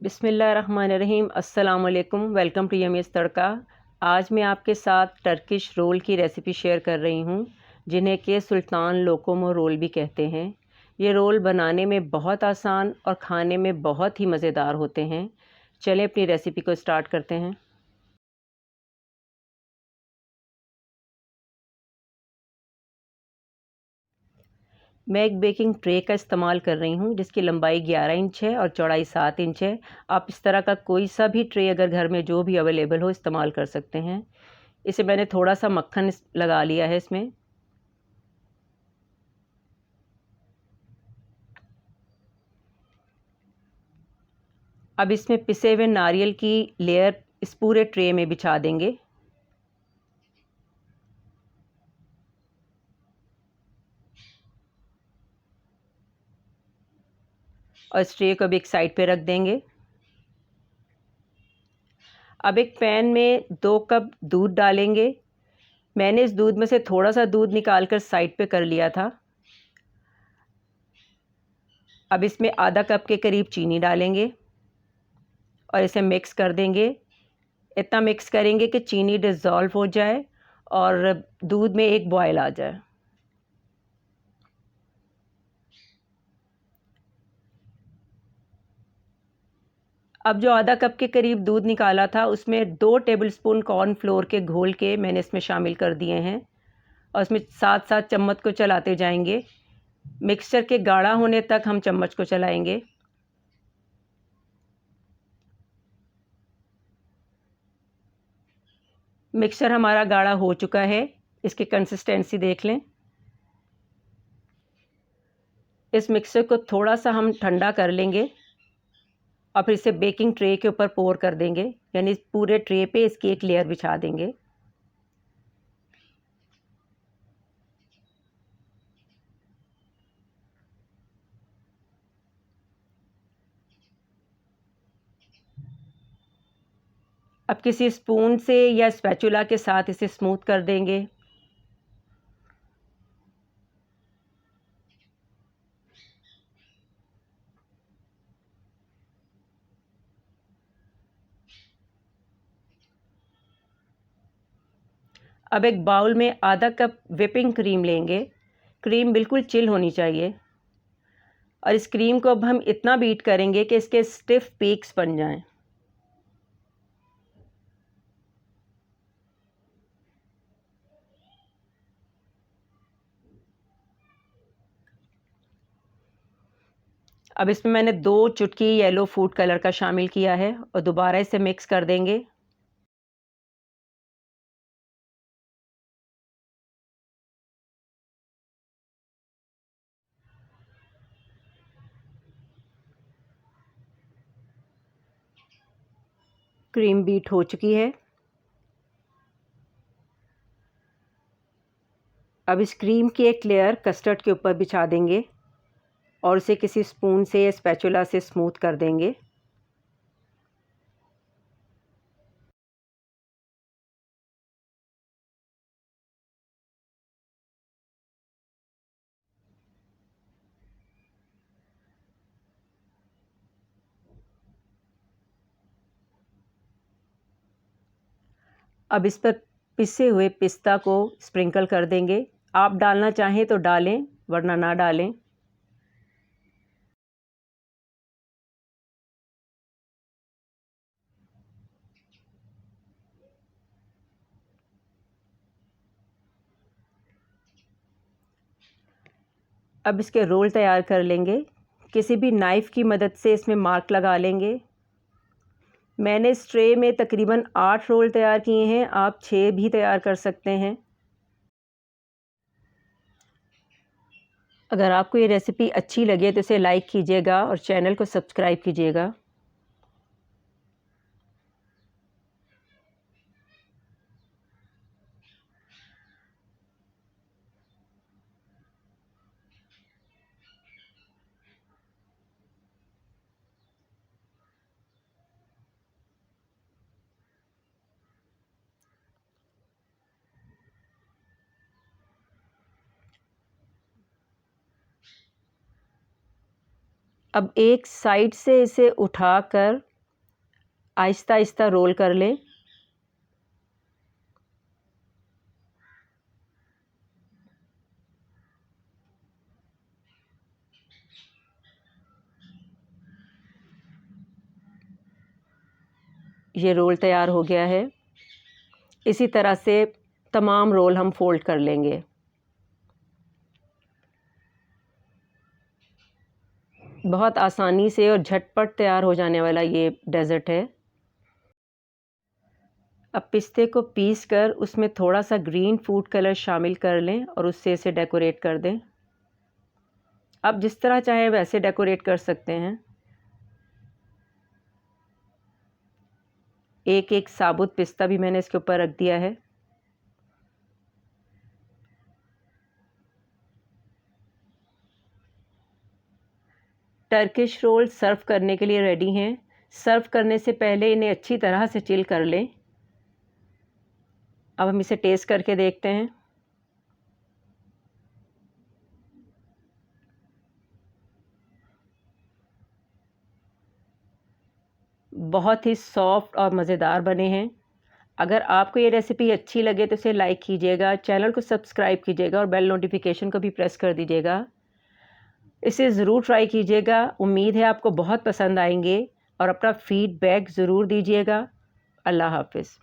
बिस्मिल्लाहिर्रहमानिर्रहीम। अस्सलाम वालेकुम। वेलकम टू यमीज़ तड़का। आज मैं आपके साथ टर्किश रोल की रेसिपी शेयर कर रही हूँ, जिन्हें के सुल्तान लोकोमो रोल भी कहते हैं। ये रोल बनाने में बहुत आसान और खाने में बहुत ही मज़ेदार होते हैं। चलें अपनी रेसिपी को स्टार्ट करते हैं। मैं एक बेकिंग ट्रे का इस्तेमाल कर रही हूँ, जिसकी लंबाई 11 इंच है और चौड़ाई 7 इंच है। आप इस तरह का कोई सा भी ट्रे अगर घर में जो भी अवेलेबल हो इस्तेमाल कर सकते हैं। इसे मैंने थोड़ा सा मक्खन लगा लिया है इसमें। अब इसमें पिसे हुए नारियल की लेयर इस पूरे ट्रे में बिछा देंगे। और इस ट्रे को अब एक साइड पे रख देंगे। अब एक पैन में 2 कप दूध डालेंगे। मैंने इस दूध में से थोड़ा सा दूध निकाल कर साइड पे कर लिया था। अब इसमें आधा कप के करीब चीनी डालेंगे और इसे मिक्स कर देंगे। इतना मिक्स करेंगे कि चीनी डिज़ोल्व हो जाए और दूध में एक बॉयल आ जाए। अब जो आधा कप के करीब दूध निकाला था, उसमें 2 टेबलस्पून कॉर्नफ्लोर के घोल के मैंने इसमें शामिल कर दिए हैं और इसमें साथ साथ चम्मच को चलाते जाएंगे। मिक्सचर के गाढ़ा होने तक हम चम्मच को चलाएंगे। मिक्सचर हमारा गाढ़ा हो चुका है। इसकी कंसिस्टेंसी देख लें। इस मिक्सचर को थोड़ा सा हम ठंडा कर लेंगे और फिर इसे बेकिंग ट्रे के ऊपर पोर कर देंगे, यानी पूरे ट्रे पे इसकी एक लेयर बिछा देंगे। अब किसी स्पून से या स्पैचुला के साथ इसे स्मूथ कर देंगे। अब एक बाउल में आधा कप व्हिपिंग क्रीम लेंगे। क्रीम बिल्कुल चिल होनी चाहिए और इस क्रीम को अब हम इतना बीट करेंगे कि इसके स्टिफ पीक्स बन जाएं। अब इसमें मैंने 2 चुटकी येलो फूड कलर का शामिल किया है और दोबारा इसे मिक्स कर देंगे। क्रीम बीट हो चुकी है। अब इस क्रीम की एक लेयर कस्टर्ड के ऊपर बिछा देंगे और उसे किसी स्पून से या स्पैचुला से स्मूथ कर देंगे। अब इस पर पिसे हुए पिस्ता को स्प्रिंकल कर देंगे। आप डालना चाहें तो डालें, वरना ना डालें। अब इसके रोल तैयार कर लेंगे। किसी भी नाइफ़ की मदद से इसमें मार्क लगा लेंगे। मैंने इस ट्रे में तकरीबन 8 रोल तैयार किए हैं। आप 6 भी तैयार कर सकते हैं। अगर आपको ये रेसिपी अच्छी लगे तो इसे लाइक कीजिएगा और चैनल को सब्सक्राइब कीजिएगा। अब एक साइड से इसे उठाकर आहिस्ता आहिस्ता रोल कर लें। ये रोल तैयार हो गया है। इसी तरह से तमाम रोल हम फोल्ड कर लेंगे। बहुत आसानी से और झटपट तैयार हो जाने वाला ये डेज़र्ट है। अब पिस्ते को पीस कर उसमें थोड़ा सा ग्रीन फूड कलर शामिल कर लें और उससे इसे डेकोरेट कर दें। आप जिस तरह चाहें वैसे डेकोरेट कर सकते हैं। एक एक साबुत पिस्ता भी मैंने इसके ऊपर रख दिया है। टर्किश रोल सर्व करने के लिए रेडी हैं। सर्व करने से पहले इन्हें अच्छी तरह से चिल कर लें। अब हम इसे टेस्ट करके देखते हैं। बहुत ही सॉफ्ट और मज़ेदार बने हैं। अगर आपको ये रेसिपी अच्छी लगे तो इसे लाइक कीजिएगा, चैनल को सब्सक्राइब कीजिएगा और बेल नोटिफिकेशन को भी प्रेस कर दीजिएगा। इसे ज़रूर ट्राई कीजिएगा। उम्मीद है आपको बहुत पसंद आएंगे और अपना फीडबैक ज़रूर दीजिएगा। अल्लाह हाफ़िज़।